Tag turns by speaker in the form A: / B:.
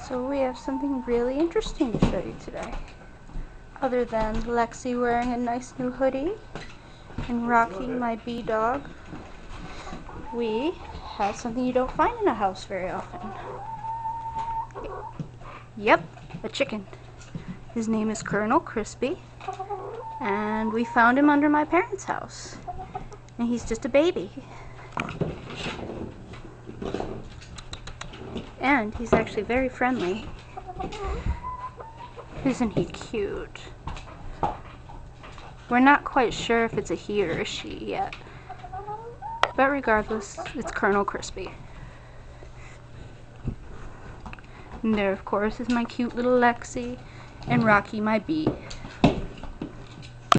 A: So we have something really interesting to show you today. Other than Lexi wearing a nice new hoodie and Rocky, my bee dog, we have something you don't find in a house very often. Yep, a chicken. His name is Colonel Crispy, and we found him under my parents' house. And he's just a baby. And he's actually very friendly. Isn't he cute? We're not quite sure if it's a he or a she yet. But regardless, it's Colonel Crispy. And there, of course, is my cute little Lexi and Rocky, my bee.